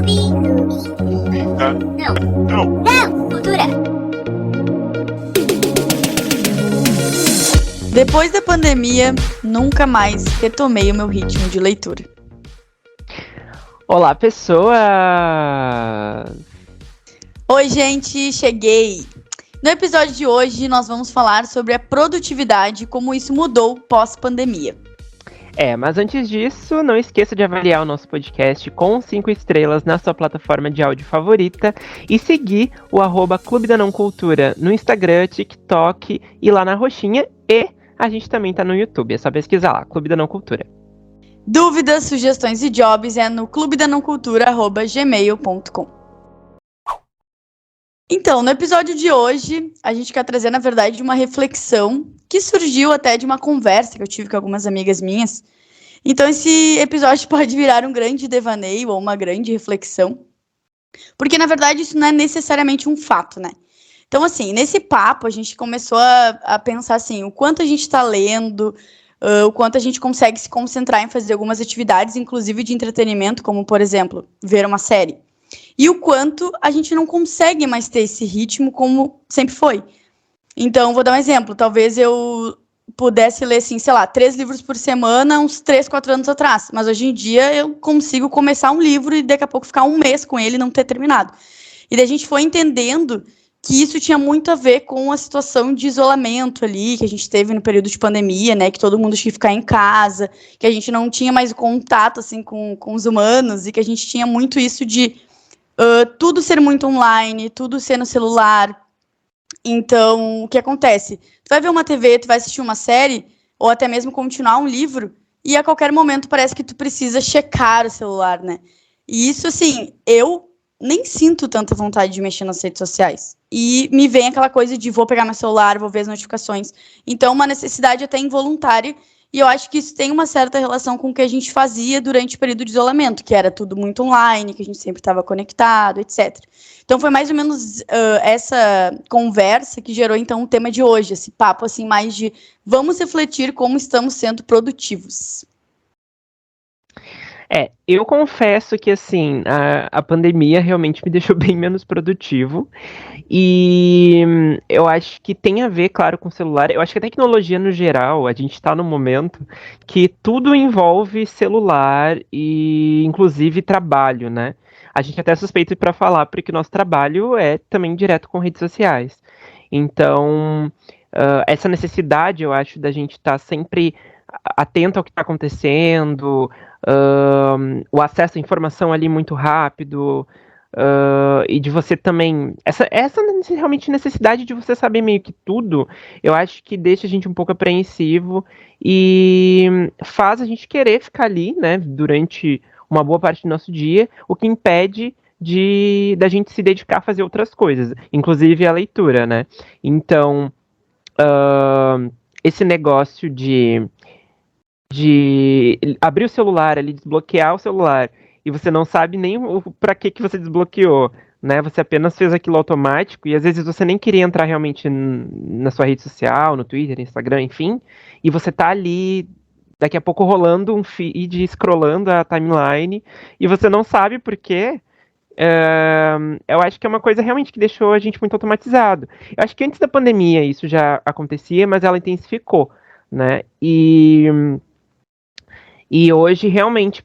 Não, cultura. Depois da pandemia, nunca mais retomei o meu ritmo de leitura. Olá, pessoas! Oi, gente, cheguei! No episódio de hoje, nós vamos falar sobre a produtividade e como isso mudou pós-pandemia. Mas antes disso, não esqueça de avaliar o nosso podcast com 5 estrelas na sua plataforma de áudio favorita e seguir o @Clube da Não Cultura no Instagram, TikTok e lá na roxinha. E a gente também tá no YouTube, é só pesquisar lá, Clube da Não Cultura. Dúvidas, sugestões e jobs é no clubedanãocultura@gmail.com. Então, no episódio de hoje, a gente quer trazer, na verdade, uma reflexão que surgiu até de uma conversa que eu tive com algumas amigas minhas. Então, esse episódio pode virar um grande devaneio ou uma grande reflexão, porque, na verdade, isso não é necessariamente um fato, né? Então, assim, nesse papo, a gente começou a pensar, assim, o quanto a gente está lendo, o quanto a gente consegue se concentrar em fazer algumas atividades, inclusive de entretenimento, como, por exemplo, ver uma série. E o quanto a gente não consegue mais ter esse ritmo como sempre foi. Então, vou dar um exemplo. Talvez eu pudesse ler, assim, 3 livros por semana, uns 3, 4 anos atrás. Mas hoje em dia eu consigo começar um livro e daqui a pouco ficar um mês com ele e não ter terminado. E daí a gente foi entendendo que isso tinha muito a ver com a situação de isolamento ali, que a gente teve no período de pandemia, né, que todo mundo tinha que ficar em casa, que a gente não tinha mais contato, assim, com os humanos, e que a gente tinha muito isso de tudo ser muito online, tudo ser no celular. Então, o que acontece? Tu vai ver uma TV, tu vai assistir uma série, ou até mesmo continuar um livro, e a qualquer momento parece que tu precisa checar o celular, né? E isso, assim, eu nem sinto tanta vontade de mexer nas redes sociais. E me vem aquela coisa de vou pegar meu celular, vou ver as notificações. Então, uma necessidade até involuntária. E eu acho que isso tem uma certa relação com o que a gente fazia durante o período de isolamento, que era tudo muito online, que a gente sempre estava conectado, etc. Então, foi mais ou menos essa conversa que gerou, então, o tema de hoje, esse papo, assim, mais de vamos refletir como estamos sendo produtivos. Eu confesso que, assim, a pandemia realmente me deixou bem menos produtivo. E eu acho que tem a ver, claro, com o celular. Eu acho que a tecnologia, no geral, a gente tá num momento que tudo envolve celular e, inclusive, trabalho, né? A gente até suspeita para falar, porque o nosso trabalho é também direto com redes sociais. Então, essa necessidade, eu acho, da gente estar sempre atento ao que está acontecendo, o acesso à informação ali muito rápido, e de você também. Essa realmente necessidade de você saber meio que tudo, eu acho que deixa a gente um pouco apreensivo e faz a gente querer ficar ali, né, durante uma boa parte do nosso dia, o que impede da gente se dedicar a fazer outras coisas, inclusive a leitura, né? Então, esse negócio de abrir o celular ali, desbloquear o celular, e você não sabe nem para que você desbloqueou, né? Você apenas fez aquilo automático, e às vezes você nem queria entrar realmente na sua rede social, no Twitter, Instagram, enfim, e você tá ali, daqui a pouco rolando um feed, scrollando a timeline, e você não sabe por quê. Eu acho que é uma coisa realmente que deixou a gente muito automatizado. Eu acho que antes da pandemia isso já acontecia, mas ela intensificou, né? E hoje, realmente,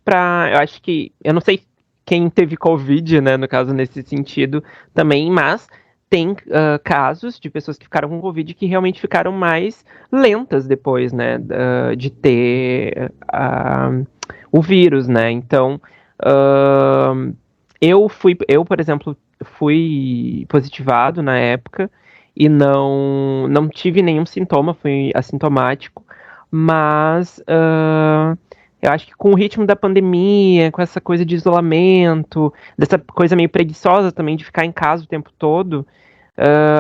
eu acho que, eu não sei quem teve Covid, né, no caso, nesse sentido também, mas tem casos de pessoas que ficaram com Covid que realmente ficaram mais lentas depois, né, de ter o vírus, né, então, eu, por exemplo, fui positivado na época e não tive nenhum sintoma, fui assintomático, mas eu acho que com o ritmo da pandemia, com essa coisa de isolamento, dessa coisa meio preguiçosa também de ficar em casa o tempo todo,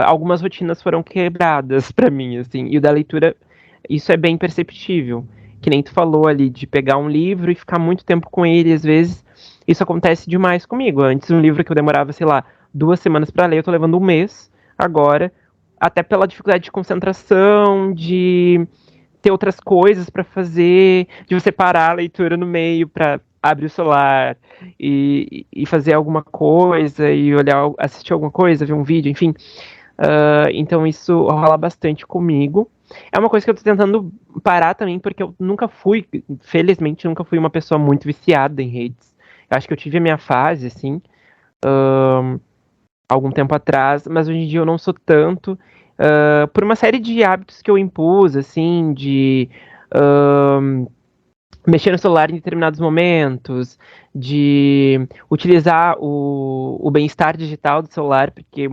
algumas rotinas foram quebradas pra mim, assim. E o da leitura, isso é bem perceptível. Que nem tu falou ali, de pegar um livro e ficar muito tempo com ele, às vezes, isso acontece demais comigo. Antes, um livro que eu demorava, 2 semanas pra ler, eu tô levando um mês agora, até pela dificuldade de concentração, de ter outras coisas para fazer, de você parar a leitura no meio para abrir o celular e fazer alguma coisa, e olhar, assistir alguma coisa, ver um vídeo, enfim. Então isso rola bastante comigo. É uma coisa que eu tô tentando parar também, porque eu nunca fui, felizmente, nunca fui uma pessoa muito viciada em redes. Eu acho que eu tive a minha fase, assim, algum tempo atrás, mas hoje em dia eu não sou tanto, por uma série de hábitos que eu impus, assim, de mexer no celular em determinados momentos, de utilizar o bem-estar digital do celular, porque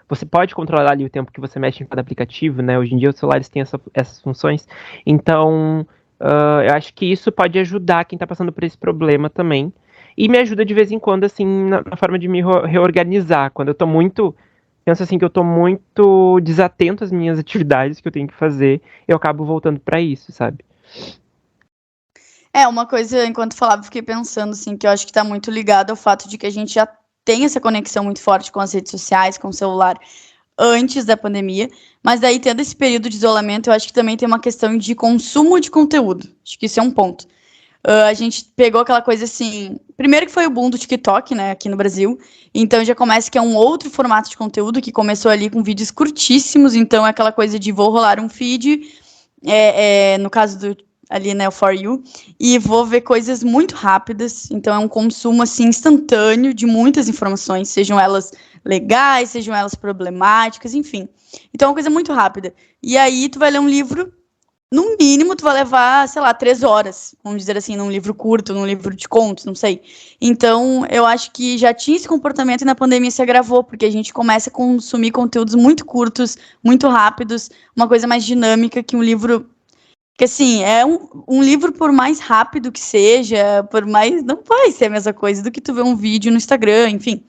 você pode controlar ali o tempo que você mexe em cada aplicativo, né? Hoje em dia os celulares têm essas funções, então eu acho que isso pode ajudar quem está passando por esse problema também, e me ajuda de vez em quando, assim, na forma de me reorganizar, quando eu tô muito, penso assim, que eu tô muito desatento às minhas atividades que eu tenho que fazer, eu acabo voltando para isso, sabe? Uma coisa, enquanto falava, fiquei pensando, assim, que eu acho que tá muito ligado ao fato de que a gente já tem essa conexão muito forte com as redes sociais, com o celular, antes da pandemia, mas daí, tendo esse período de isolamento, eu acho que também tem uma questão de consumo de conteúdo. Acho que isso é um ponto. A gente pegou aquela coisa assim. Primeiro que foi o boom do TikTok, né, aqui no Brasil. Então já começa que é um outro formato de conteúdo que começou ali com vídeos curtíssimos. Então é aquela coisa de vou rolar um feed, no caso do ali, né, o For You, e vou ver coisas muito rápidas. Então é um consumo assim instantâneo de muitas informações, sejam elas legais, sejam elas problemáticas, enfim. Então é uma coisa muito rápida. E aí tu vai ler um livro, no mínimo, tu vai levar, sei lá, 3 horas, vamos dizer assim, num livro curto, num livro de contos, não sei. Então, eu acho que já tinha esse comportamento e na pandemia se agravou, porque a gente começa a consumir conteúdos muito curtos, muito rápidos, uma coisa mais dinâmica que um livro. Que assim, é um livro, por mais rápido que seja, por mais. Não vai ser a mesma coisa do que tu ver um vídeo no Instagram, enfim.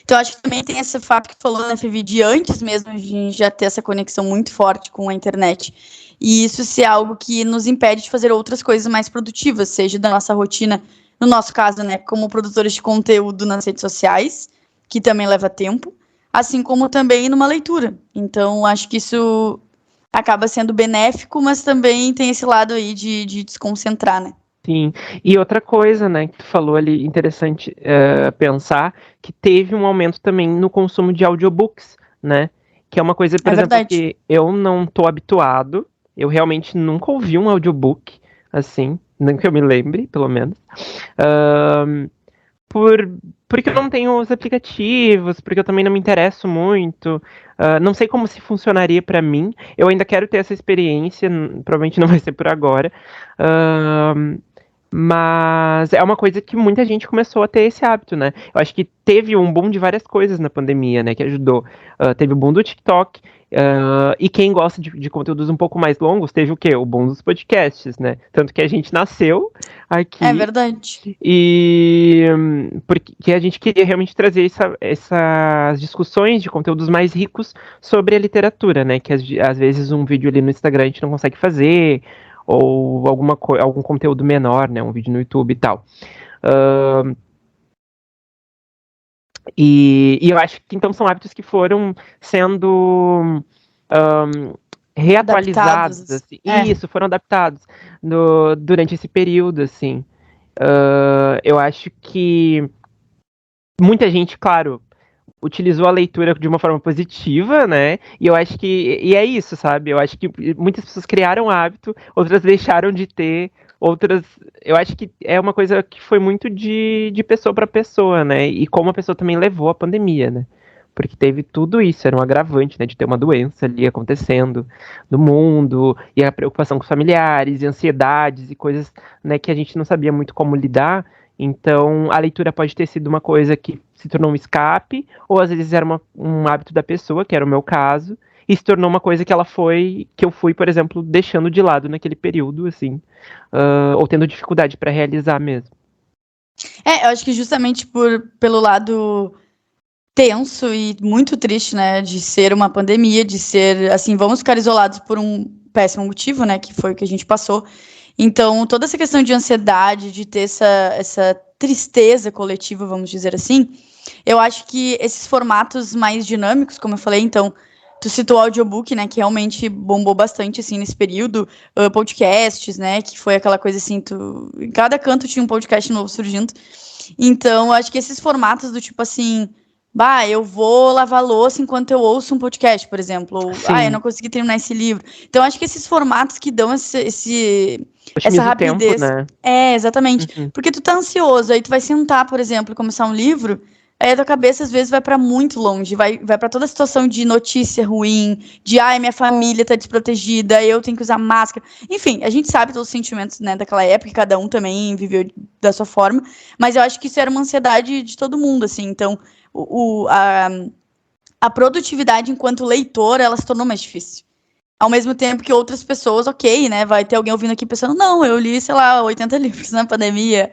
Então, acho que também tem esse fato que tu falou, né, Fê, de antes mesmo a gente já ter essa conexão muito forte com a internet. E isso ser algo que nos impede de fazer outras coisas mais produtivas, seja da nossa rotina, no nosso caso, né, como produtores de conteúdo nas redes sociais, que também leva tempo, assim como também numa leitura. Então, acho que isso acaba sendo benéfico, mas também tem esse lado aí de desconcentrar, né? Sim, e outra coisa, né, que tu falou ali, interessante pensar, que teve um aumento também no consumo de audiobooks, né, que é uma coisa, por exemplo, Verdade. que eu não tô habituado, eu realmente nunca ouvi um audiobook, assim, não que eu me lembre, pelo menos, Ahn, porque eu não tenho os aplicativos, porque eu também não me interesso muito, não sei como se funcionaria pra mim, eu ainda quero ter essa experiência, provavelmente não vai ser por agora, mas é uma coisa que muita gente começou a ter esse hábito, né? Eu acho que teve um boom de várias coisas na pandemia, né? Que ajudou. Teve o boom do TikTok. E quem gosta de conteúdos um pouco mais longos, teve o quê? O boom dos podcasts, né? Tanto que a gente nasceu É aqui verdade. e porque a gente queria realmente trazer essas discussões de conteúdos mais ricos sobre a literatura, né? Que às vezes um vídeo ali no Instagram a gente não consegue fazer, ou algum conteúdo menor, né? Um vídeo no YouTube e tal. E eu acho que então são hábitos que foram sendo reatualizados, Adaptados. assim. Isso, foram adaptados durante esse período, assim. Eu acho que muita gente, claro, utilizou a leitura de uma forma positiva, né? E eu acho que. E é isso, sabe? Eu acho que muitas pessoas criaram hábito, outras deixaram de ter, outras. Eu acho que é uma coisa que foi muito de pessoa para pessoa, né? E como a pessoa também levou a pandemia, né? Porque teve tudo isso, era um agravante, né? De ter uma doença ali acontecendo no mundo, e a preocupação com os familiares, e ansiedades e coisas, né, que a gente não sabia muito como lidar. Então, a leitura pode ter sido uma coisa que se tornou um escape, ou às vezes era um hábito da pessoa, que era o meu caso, e se tornou uma coisa que eu fui, por exemplo, deixando de lado naquele período, assim, ou tendo dificuldade para realizar mesmo. Eu acho que justamente pelo lado tenso e muito triste, né, de ser uma pandemia, de ser, assim, vamos ficar isolados por um péssimo motivo, né, que foi o que a gente passou. Então, toda essa questão de ansiedade, de ter essa tristeza coletiva, vamos dizer assim, eu acho que esses formatos mais dinâmicos, como eu falei, então, Tu citou o audiobook, né, que realmente bombou bastante, assim, nesse período, podcasts, né, que foi aquela coisa, assim, em cada canto tinha um podcast novo surgindo. Então, acho que esses formatos do tipo, assim, eu vou lavar louça enquanto eu ouço um podcast, por exemplo, ou, eu não consegui terminar esse livro. Então, acho que esses formatos que dão essa Otimiza o tempo, rapidez. né? Exatamente. Porque tu tá ansioso, aí tu vai sentar, por exemplo, e começar um livro, aí a tua cabeça às vezes vai pra muito longe, vai pra toda a situação de notícia ruim, de minha família tá desprotegida, eu tenho que usar máscara. Enfim, a gente sabe todos os sentimentos, né, daquela época, cada um também viveu da sua forma, mas eu acho que isso era uma ansiedade de todo mundo, assim. Então, a produtividade enquanto leitor, ela se tornou mais difícil. Ao mesmo tempo que outras pessoas, ok, né? Vai ter alguém ouvindo aqui pensando, não, eu li, sei lá, 80 livros na pandemia.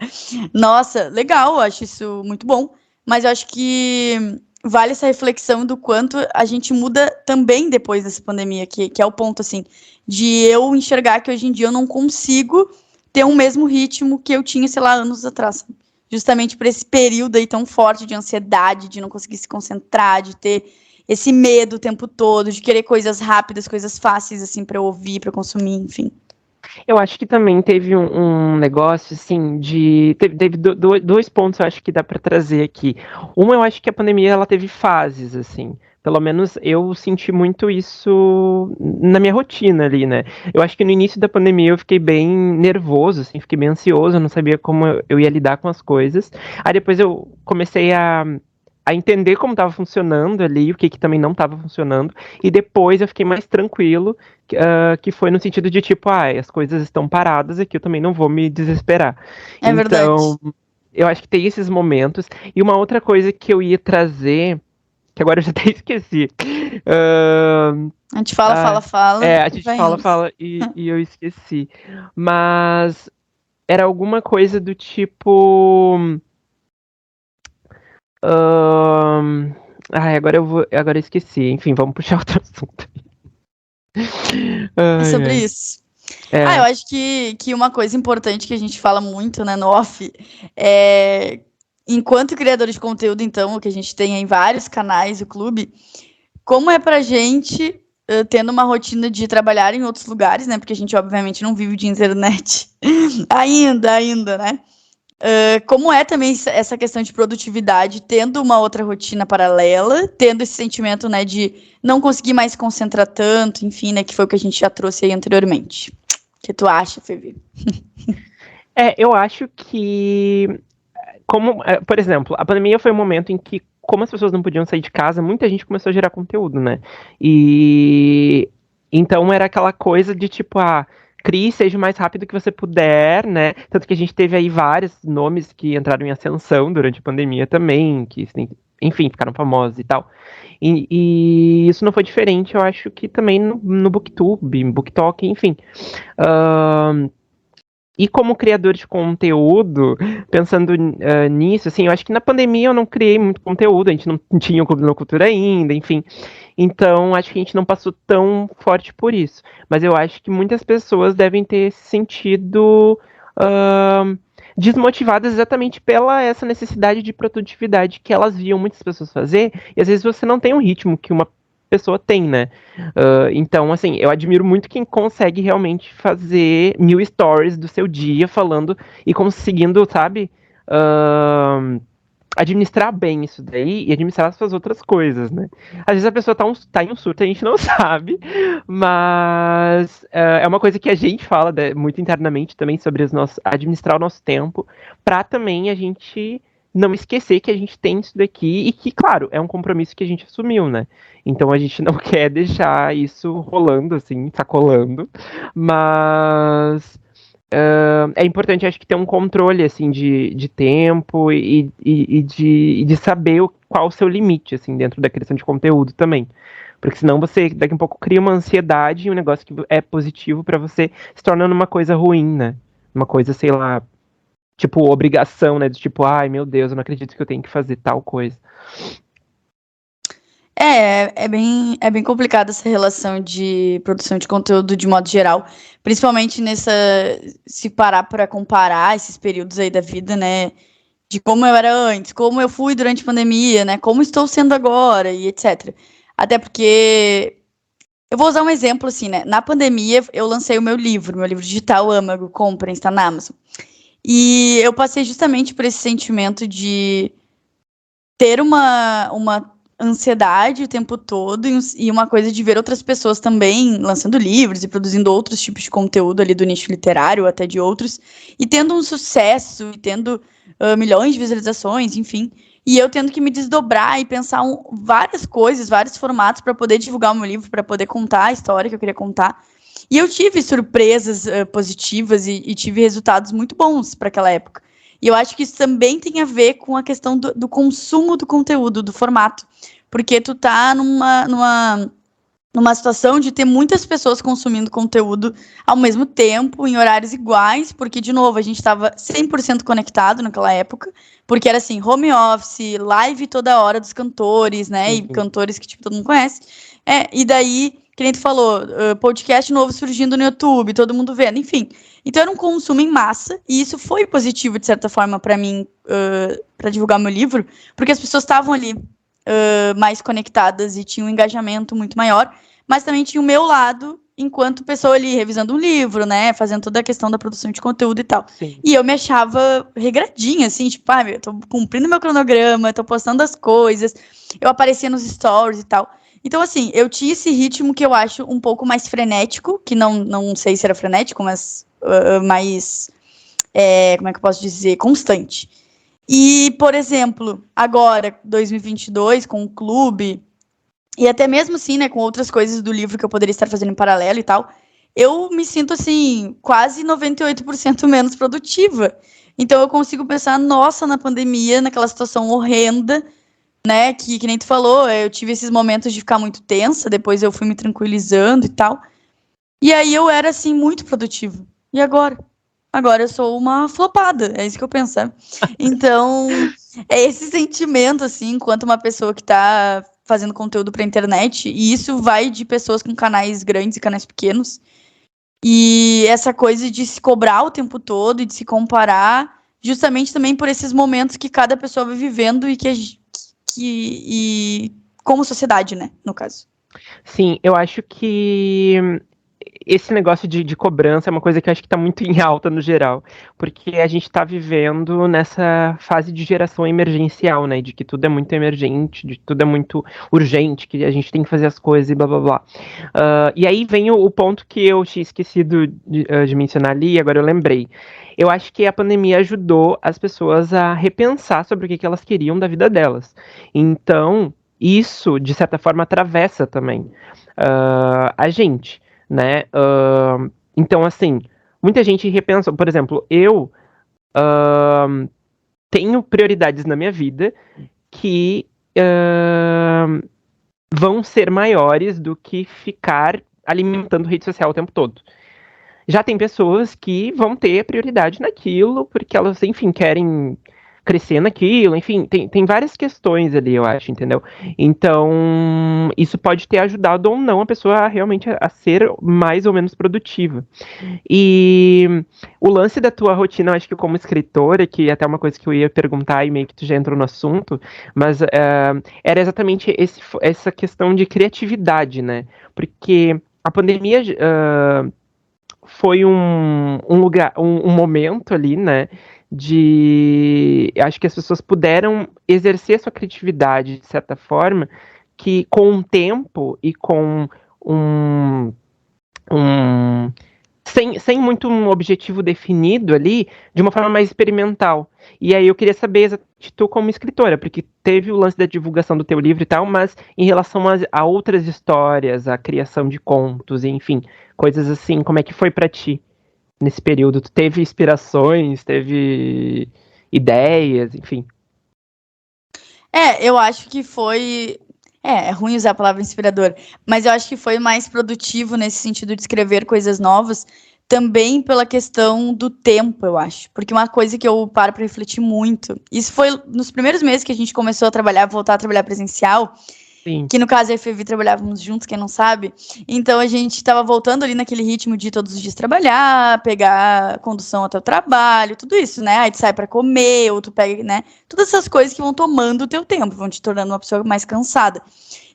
Nossa, legal, eu acho isso muito bom. Mas eu acho que vale essa reflexão do quanto a gente muda também depois dessa pandemia, que é o ponto, assim, de eu enxergar que hoje em dia eu não consigo ter o mesmo ritmo que eu tinha, sei lá, anos atrás. Justamente por esse período aí tão forte de ansiedade, de não conseguir se concentrar, de ter esse medo o tempo todo, de querer coisas rápidas, coisas fáceis, assim, pra eu ouvir, pra eu consumir, enfim. Eu acho que também teve um negócio, assim, Teve dois pontos, eu acho que dá pra trazer aqui. Eu acho que a pandemia, ela teve fases, assim. Pelo menos eu senti muito isso na minha rotina ali, né? Eu acho que no início da pandemia eu fiquei bem nervoso, assim, fiquei bem ansioso, eu não sabia como eu ia lidar com as coisas. Aí depois eu comecei a entender como estava funcionando ali, o que também não estava funcionando, e depois eu fiquei mais tranquilo, que foi no sentido de tipo, as coisas estão paradas aqui, eu também não vou me desesperar. É verdade. Então, eu acho que tem esses momentos. E uma outra coisa que eu ia trazer, que agora eu já até esqueci. A gente fala. A gente fala e eu esqueci. Mas era alguma coisa do tipo. Agora eu esqueci. Enfim, vamos puxar outro assunto. É sobre isso. Eu acho que uma coisa importante que a gente fala muito, né, no off, enquanto criador de conteúdo, então, o que a gente tem em vários canais, o clube, como é pra gente, tendo uma rotina de trabalhar em outros lugares, né, porque a gente, obviamente, não vive de internet ainda, né, como é também essa questão de produtividade, tendo uma outra rotina paralela, tendo esse sentimento, né, de não conseguir mais se concentrar tanto, enfim, né, que foi o que a gente já trouxe aí anteriormente. O que tu acha, Fevi? Eu acho que, por exemplo, a pandemia foi um momento em que, como as pessoas não podiam sair de casa, muita gente começou a gerar conteúdo, né? E então era aquela coisa de tipo, crie, seja o mais rápido que você puder, né? Tanto que a gente teve aí vários nomes que entraram em ascensão durante a pandemia também, que, enfim, ficaram famosos e tal. E isso não foi diferente, eu acho que também no BookTube, BookTok, enfim. E como criador de conteúdo, pensando nisso, assim, eu acho que na pandemia eu não criei muito conteúdo, a gente não tinha o Clube da Cultura ainda, enfim. Então, acho que a gente não passou tão forte por isso. Mas eu acho que muitas pessoas devem ter se sentido desmotivadas exatamente pela essa necessidade de produtividade que elas viam muitas pessoas fazer, e às vezes você não tem um ritmo que uma pessoa tem, né? Então, assim, eu admiro muito quem consegue realmente fazer 1000 stories do seu dia falando e conseguindo, sabe? Administrar bem isso daí e administrar as suas outras coisas, né? Às vezes a pessoa tá em um surto, a gente não sabe, mas é uma coisa que a gente fala muito internamente também sobre administrar o nosso tempo, pra também a gente não esquecer que a gente tem isso daqui e que, claro, é um compromisso que a gente assumiu, né? Então a gente não quer deixar isso rolando, assim, sacolando, mas é importante, acho que, ter um controle, assim, de tempo e de saber qual o seu limite, assim, dentro da criação de conteúdo também. Porque senão você, daqui a pouco, cria uma ansiedade e um negócio que é positivo pra você se tornando uma coisa ruim, né? Uma coisa, sei lá, tipo, obrigação, né? De tipo, ai, meu Deus, eu não acredito que eu tenho que fazer tal coisa. É bem complicada essa relação de produção de conteúdo de modo geral, principalmente se parar para comparar esses períodos aí da vida, né, de como eu era antes, como eu fui durante a pandemia, né, como estou sendo agora e etc. Até porque Eu vou usar um exemplo, assim, né? Na pandemia, eu lancei o meu livro digital, Âmago, comprem, está na Amazon. E eu passei justamente por esse sentimento de ter uma ansiedade o tempo todo e uma coisa de ver outras pessoas também lançando livros e produzindo outros tipos de conteúdo ali do nicho literário, ou até de outros, e tendo um sucesso, e tendo milhões de visualizações, enfim. E eu tendo que me desdobrar e pensar várias coisas, vários formatos para poder divulgar o meu livro, para poder contar a história que eu queria contar. E eu tive surpresas positivas e tive resultados muito bons para aquela época. E eu acho que isso também tem a ver com a questão do consumo do conteúdo, do formato. Porque tu tá numa situação de ter muitas pessoas consumindo conteúdo ao mesmo tempo, em horários iguais, porque, de novo, a gente estava 100% conectado naquela época, porque era assim, home office, live toda hora dos cantores, né, e cantores que, tipo, todo mundo conhece. E daí, que nem tu falou, podcast novo surgindo no YouTube, todo mundo vendo, enfim. Então era um consumo em massa, e isso foi positivo, de certa forma, para mim, para divulgar meu livro, porque as pessoas estavam ali mais conectadas e tinham um engajamento muito maior, mas também tinha o meu lado, enquanto pessoa ali revisando um livro, né, fazendo toda a questão da produção de conteúdo e tal. Sim. E eu me achava regradinha, assim, tipo, eu tô cumprindo meu cronograma, tô postando as coisas, eu aparecia nos stories e tal. Então, assim, eu tinha esse ritmo que eu acho um pouco mais frenético, que não sei se era frenético, mas mais, como é que eu posso dizer, constante. E, por exemplo, agora, 2022, com o clube, e até mesmo assim, né, com outras coisas do livro que eu poderia estar fazendo em paralelo e tal, eu me sinto, assim, quase 98% menos produtiva. Então eu consigo pensar, nossa, na pandemia, naquela situação horrenda, né, que nem tu falou, eu tive esses momentos de ficar muito tensa, depois eu fui me tranquilizando e tal. E aí eu era, assim, muito produtiva. E agora? Agora eu sou uma flopada, é isso que eu penso, sabe? Então, é esse sentimento, assim, enquanto uma pessoa que tá fazendo conteúdo pra internet, e isso vai de pessoas com canais grandes e canais pequenos, e essa coisa de se cobrar o tempo todo e de se comparar, justamente também por esses momentos que cada pessoa vai vivendo e como sociedade, né, no caso. Sim, eu acho que esse negócio de cobrança é uma coisa que eu acho que está muito em alta no geral, porque a gente está vivendo nessa fase de geração emergencial, né, de que tudo é muito emergente, de que tudo é muito urgente, que a gente tem que fazer as coisas e blá blá blá. E aí vem o ponto que eu tinha esquecido de mencionar ali, e agora eu lembrei. Eu acho que a pandemia ajudou as pessoas a repensar sobre o que elas queriam da vida delas. Então, isso, de certa forma, atravessa também a gente, né? Então, assim, muita gente repensa. Por exemplo, eu tenho prioridades na minha vida que vão ser maiores do que ficar alimentando rede social o tempo todo. Já tem pessoas que vão ter prioridade naquilo, porque elas, enfim, querem crescer naquilo, enfim, tem várias questões ali, eu acho, entendeu? Então, isso pode ter ajudado ou não a pessoa realmente a ser mais ou menos produtiva. E o lance da tua rotina, eu acho que como escritora, que é até uma coisa que eu ia perguntar e meio que tu já entrou no assunto, mas era exatamente essa questão de criatividade, né? Porque a pandemia foi um lugar, um momento ali, né? Acho que as pessoas puderam exercer sua criatividade de certa forma, que com o tempo e com sem muito um objetivo definido ali, de uma forma mais experimental. E aí eu queria saber exatamente tu como escritora, porque teve o lance da divulgação do teu livro e tal, mas em relação a outras histórias, a criação de contos, enfim, coisas assim, como é que foi pra ti nesse período? Tu teve inspirações, teve ideias, enfim? Eu acho que foi. É ruim usar a palavra inspirador, mas eu acho que foi mais produtivo nesse sentido de escrever coisas novas, também pela questão do tempo, eu acho. Porque uma coisa que eu paro para refletir muito, isso foi nos primeiros meses que a gente começou a trabalhar, voltar a trabalhar presencial, Sim. que no caso eu e a Fevi trabalhávamos juntos, quem não sabe. Então a gente estava voltando ali naquele ritmo de todos os dias trabalhar, pegar condução até o trabalho, tudo isso, né? Aí tu sai para comer, ou tu pega, né? Todas essas coisas que vão tomando o teu tempo, vão te tornando uma pessoa mais cansada.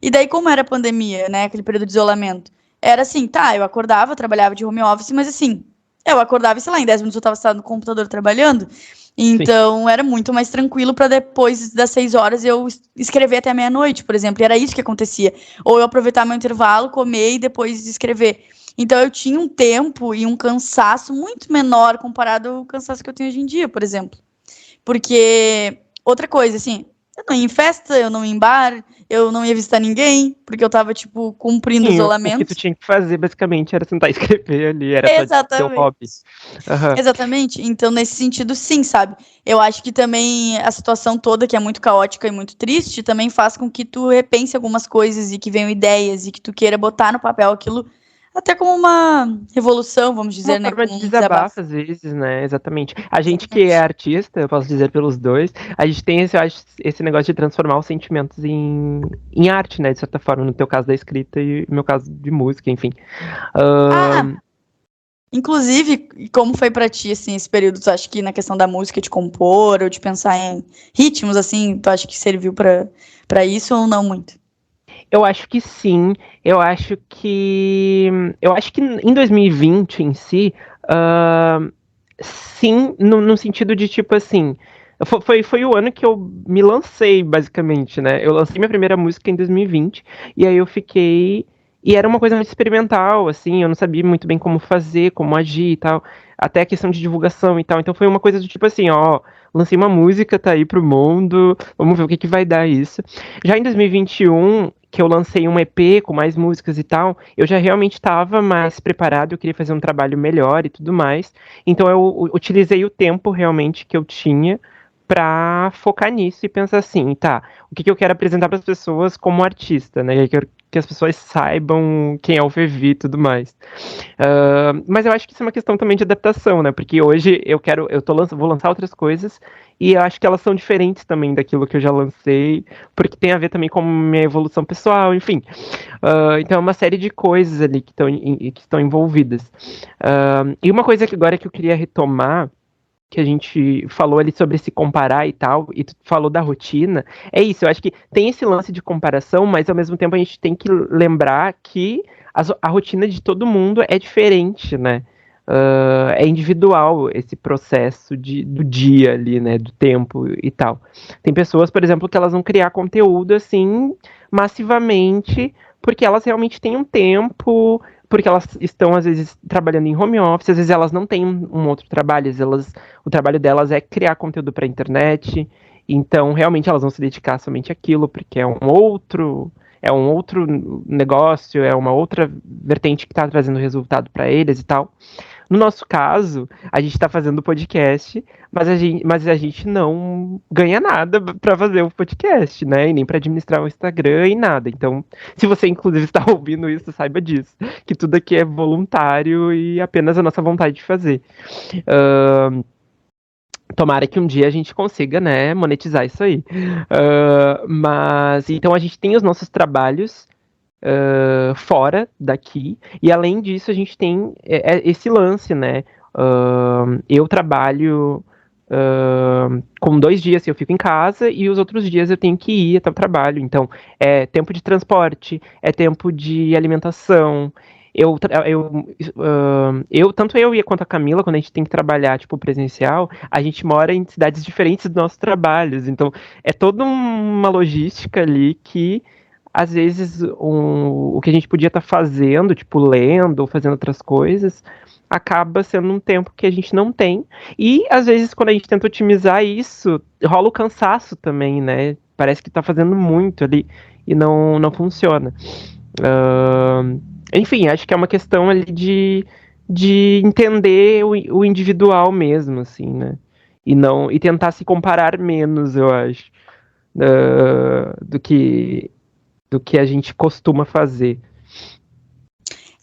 E daí, como era a pandemia, né? Aquele período de isolamento. era assim, tá, eu acordava, trabalhava de home office, mas assim, eu acordava e, sei lá, em 10 minutos eu tava sentado no computador trabalhando. Então, era muito mais tranquilo para depois das 6 horas eu escrever até meia-noite, por exemplo. E era isso que acontecia. Ou eu aproveitar meu intervalo, comer e depois escrever. Então, eu tinha um tempo e um cansaço muito menor comparado ao cansaço que eu tenho hoje em dia, por exemplo. Porque, outra coisa, assim, eu não ia em festa, eu não ia em bar, eu não ia visitar ninguém, porque eu tava, tipo, cumprindo Sim, o que tu isolamento. tinha que fazer, basicamente, era sentar e escrever ali, era teu Exatamente. hobby. Aham. Exatamente. Então, nesse sentido, sim, sabe? Eu acho que também a situação toda, que é muito caótica e muito triste, também faz com que tu repense algumas coisas e que venham ideias e que tu queira botar no papel aquilo até como uma revolução, vamos Uma dizer, né? forma Como de um desabafo. desabafo, às vezes, né? Exatamente. A gente que é Exatamente. artista, eu posso dizer pelos dois, a gente tem esse, eu acho, esse negócio de transformar os sentimentos em arte, né? De certa forma, no teu caso da escrita e no meu caso de música, enfim. Ah, Ahn, inclusive, como foi pra ti, assim, esse período? Tu acha que na questão da música, de compor ou de pensar em ritmos, assim, tu acha que serviu pra isso ou não muito? eu acho que sim. Eu acho que. Eu acho que em 2020 em si, sim, no sentido de tipo assim. Foi o ano que eu me lancei, basicamente, né? Eu lancei minha primeira música em 2020, e aí eu fiquei. E era uma coisa muito experimental, assim, eu não sabia muito bem como fazer, como agir e tal. Até a questão de divulgação e tal. Então foi uma coisa do tipo assim, ó, lancei uma música, tá aí pro mundo, vamos ver o que que vai dar isso. Já em 2021, que eu lancei um EP com mais músicas e tal, eu já realmente estava mais preparado, eu queria fazer um trabalho melhor e tudo mais. Então eu utilizei o tempo realmente que eu tinha para focar nisso e pensar assim, tá, o que que eu quero apresentar para as pessoas como artista, né? Eu quero que as pessoas saibam quem é o Fevi e tudo mais. Mas eu acho que isso é uma questão também de adaptação, né? Porque hoje vou lançar outras coisas e eu acho que elas são diferentes também daquilo que eu já lancei, porque tem a ver também com minha evolução pessoal, enfim. Então é uma série de coisas ali que estão envolvidas. E uma coisa que agora que eu queria retomar, que a gente falou ali sobre se comparar e tal, e tu falou da rotina, é isso, eu acho que tem esse lance de comparação, mas ao mesmo tempo a gente tem que lembrar que a rotina de todo mundo é diferente, né? É individual esse processo do dia ali, né? Do tempo e tal. Tem pessoas, por exemplo, que elas vão criar conteúdo assim massivamente, porque elas realmente têm um tempo, porque elas estão, às vezes, trabalhando em home office, às vezes elas não têm um outro trabalho, às vezes o trabalho delas é criar conteúdo para a internet, então realmente elas vão se dedicar somente àquilo, porque é um outro negócio, é uma outra vertente que está trazendo resultado para eles e tal. No nosso caso, a gente está fazendo o podcast, mas a gente não ganha nada para fazer o podcast, né? E nem para administrar o Instagram e nada. Então, se você inclusive está ouvindo isso, saiba disso, que tudo aqui é voluntário e apenas a nossa vontade de fazer. Tomara que um dia a gente consiga, né, monetizar isso aí. Mas então a gente tem os nossos trabalhos fora daqui. E além disso, a gente tem esse lance, né? Eu trabalho com 2 dias que eu fico em casa e os outros dias eu tenho que ir até o trabalho. Então, é tempo de transporte, é tempo de alimentação. Tanto eu quanto a Camila, quando a gente tem que trabalhar, tipo, presencial, a gente mora em cidades diferentes dos nossos trabalhos. Então, é toda uma logística ali que às vezes o que a gente podia estar fazendo, tipo lendo ou fazendo outras coisas, acaba sendo um tempo que a gente não tem. E às vezes quando a gente tenta otimizar isso, rola o cansaço também, né? Parece que tá fazendo muito ali e não funciona. Enfim, acho que é uma questão ali de entender o individual mesmo, assim, né? E tentar se comparar menos, eu acho, do que a gente costuma fazer.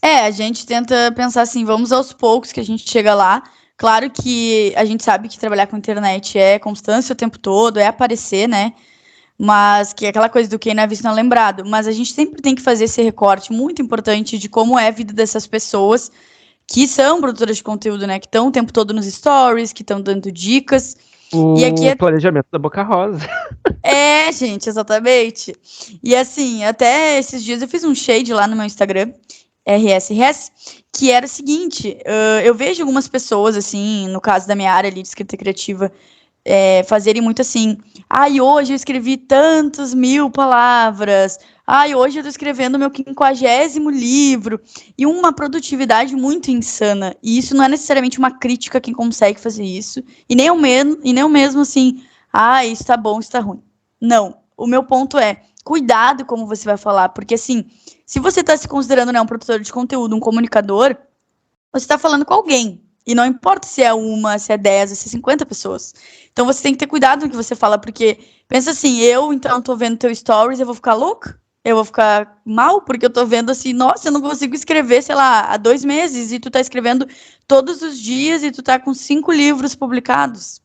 A gente tenta pensar assim, vamos aos poucos que a gente chega lá. Claro que a gente sabe que trabalhar com internet é constância o tempo todo, é aparecer, né? Mas que é aquela coisa do quem não é visto não é lembrado. Mas a gente sempre tem que fazer esse recorte muito importante de como é a vida dessas pessoas que são produtoras de conteúdo, né? Que estão o tempo todo nos stories, que estão dando dicas. E aqui O planejamento da Boca Rosa. gente, exatamente. E assim, até esses dias eu fiz um shade lá no meu Instagram. RSRS, que era o seguinte, eu vejo algumas pessoas, assim, no caso da minha área ali de escrita criativa, fazerem muito assim, hoje eu escrevi tantos 1.000 palavras, hoje eu tô escrevendo meu 50º livro, e uma produtividade muito insana, e isso não é necessariamente uma crítica a quem consegue fazer isso, e nem o mesmo assim, isso tá bom, isso tá ruim. Não, o meu ponto é, cuidado como você vai falar, porque assim, se você está se considerando, né, um produtor de conteúdo, um comunicador, você está falando com alguém. E não importa se é uma, se é 10, se é 50 pessoas. Então você tem que ter cuidado no que você fala, porque pensa assim, então tô vendo teu stories, eu vou ficar louca? Eu vou ficar mal, porque eu tô vendo assim, nossa, eu não consigo escrever, sei lá, há 2 meses, e tu tá escrevendo todos os dias, e tu tá com 5 livros publicados.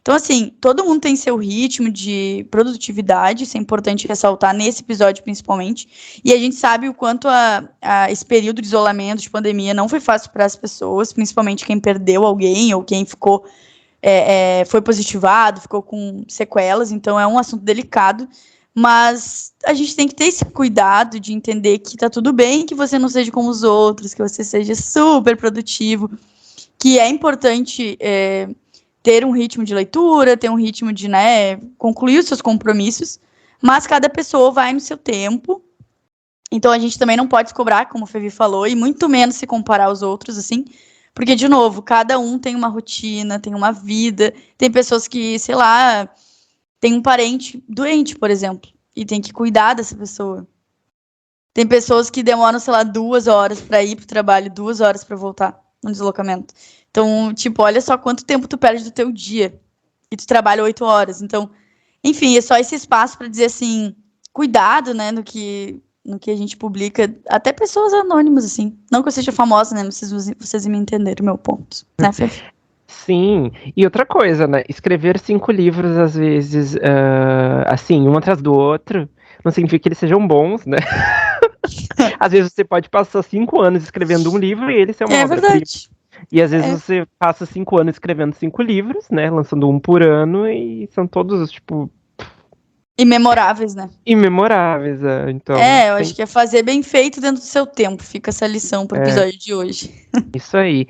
Então, assim, todo mundo tem seu ritmo de produtividade, isso é importante ressaltar nesse episódio, principalmente. E a gente sabe o quanto esse período de isolamento, de pandemia, não foi fácil para as pessoas, principalmente quem perdeu alguém ou quem ficou, foi positivado, ficou com sequelas. Então, é um assunto delicado. Mas a gente tem que ter esse cuidado de entender que tá tudo bem que você não seja como os outros, que você seja super produtivo, que é importante ter um ritmo de leitura, ter um ritmo de, né, concluir os seus compromissos, mas cada pessoa vai no seu tempo, então a gente também não pode se cobrar, como o Fevi falou, e muito menos se comparar aos outros, assim, porque, de novo, cada um tem uma rotina, tem uma vida, tem pessoas que, sei lá, tem um parente doente, por exemplo, e tem que cuidar dessa pessoa. Tem pessoas que demoram, sei lá, 2 horas para ir pro trabalho, 2 horas para voltar no deslocamento. Então, tipo, olha só quanto tempo tu perde do teu dia. E tu trabalha 8 horas. Então, enfim, é só esse espaço para dizer assim, cuidado, né, no que a gente publica. Até pessoas anônimas, assim. Não que eu seja famosa, né, vocês me entenderam o meu ponto, né, Fê? Sim, e outra coisa, né, escrever 5 livros, às vezes, assim, um atrás do outro, não significa que eles sejam bons, né? Às vezes você pode passar 5 anos escrevendo um livro e ele ser uma obra-prima. Verdade. E às vezes você passa 5 anos escrevendo 5 livros, né? Lançando um por ano, e são todos, tipo, imemoráveis, né? Imemoráveis, então. Eu acho que é fazer bem feito dentro do seu tempo. Fica essa lição pro episódio de hoje. Isso aí.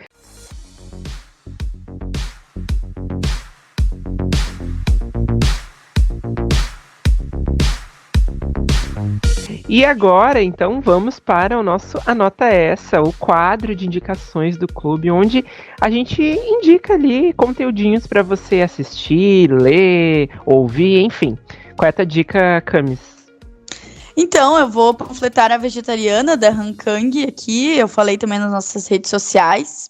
E agora, então, vamos para o nosso Anota Essa, o quadro de indicações do clube, onde a gente indica ali conteúdinhos para você assistir, ler, ouvir, enfim. Qual é a tua dica, Camis? Então, eu vou panfletar A Vegetariana, da Han Kang, aqui. Eu falei também nas nossas redes sociais.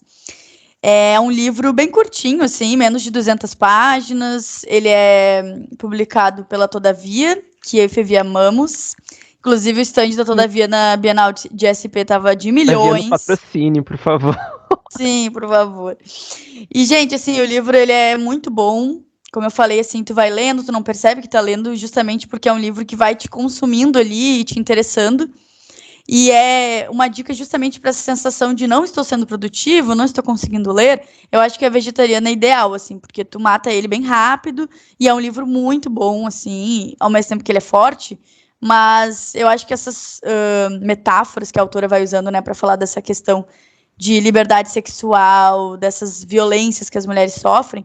É um livro bem curtinho, assim, menos de 200 páginas. Ele é publicado pela Todavia, que eu e Fevi amamos. Inclusive, o stand da Todavia na Bienal de SP tava de milhões. Patrocínio, por favor. Sim, por favor. E, gente, assim, o livro, ele é muito bom. Como eu falei, assim, tu vai lendo, tu não percebe que tá lendo, justamente porque é um livro que vai te consumindo ali e te interessando. E é uma dica justamente para essa sensação de não estou sendo produtivo, não estou conseguindo ler. Eu acho que a Vegetariana é ideal, assim, porque tu mata ele bem rápido e é um livro muito bom, assim, ao mesmo tempo que ele é forte. Mas eu acho que essas metáforas que a autora vai usando, né, para falar dessa questão de liberdade sexual, dessas violências que as mulheres sofrem,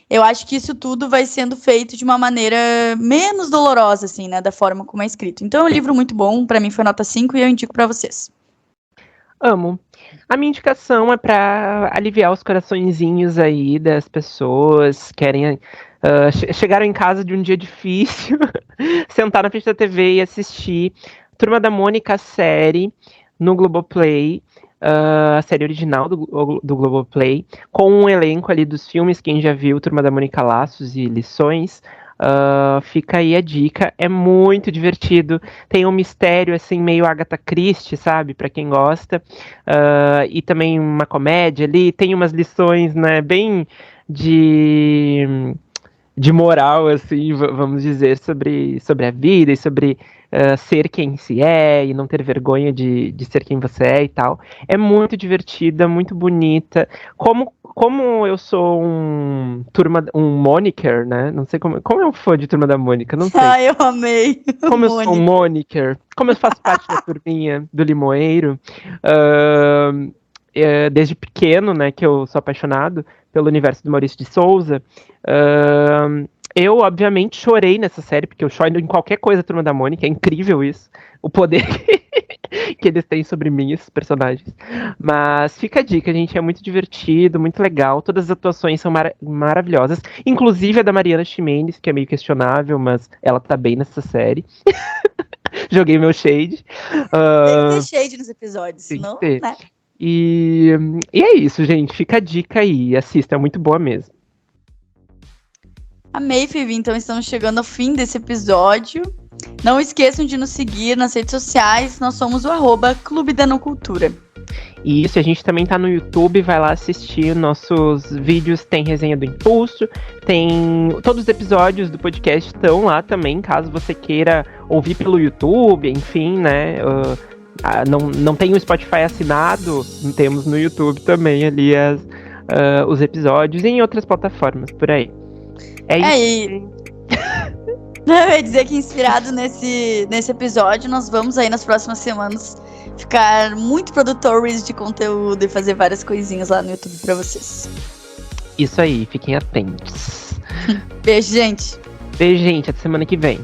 eu acho que isso tudo vai sendo feito de uma maneira menos dolorosa, assim, né, da forma como é escrito. Então é um livro muito bom, para mim foi nota 5 e eu indico para vocês. Amo. A minha indicação é para aliviar os coraçõezinhos aí das pessoas que querem chegaram em casa de um dia difícil, sentar na frente da TV e assistir Turma da Mônica, a série, no Globoplay, a série original do Globoplay, com um elenco ali dos filmes, quem já viu Turma da Mônica, Laços e Lições, fica aí a dica, é muito divertido, tem um mistério assim meio Agatha Christie, sabe, pra quem gosta, e também uma comédia ali, tem umas lições, né, bem de de moral, assim, vamos dizer, sobre a vida e sobre ser quem se é e não ter vergonha de ser quem você é e tal. É muito divertida, muito bonita. Como eu sou um moniker, né? Não sei como eu fã de Turma da Mônica, não sei. Ah, eu amei. Como eu sou um moniker, como eu faço parte da turminha do Limoeiro, desde pequeno, né, que eu sou apaixonado pelo universo do Maurício de Souza, eu, obviamente, chorei nessa série, porque eu choro em qualquer coisa Turma da Mônica, é incrível isso, o poder que eles têm sobre mim, esses personagens. Mas fica a dica, gente, é muito divertido, muito legal, todas as atuações são maravilhosas, inclusive a da Mariana Ximenes, que é meio questionável, mas ela tá bem nessa série. Joguei meu shade. Tem que ter shade nos episódios, senão, né? E é isso, gente, fica a dica aí, assista, é muito boa mesmo. Amei, Phoebe. Então estamos chegando ao fim desse episódio. Não esqueçam de nos seguir nas redes sociais. Nós somos o @Clube da Não Cultura. E isso, a gente também tá no YouTube, vai lá assistir nossos vídeos, tem resenha do Impulso, tem todos os episódios do podcast estão lá também, caso você queira ouvir pelo YouTube, enfim, né? Não tem o Spotify assinado, temos no YouTube também ali os episódios e em outras plataformas por aí. É isso. Eu ia dizer que inspirado nesse episódio, nós vamos aí nas próximas semanas ficar muito produtores de conteúdo e fazer várias coisinhas lá no YouTube pra vocês. Isso aí, fiquem atentos. Beijo, gente. Beijo, gente, até semana que vem.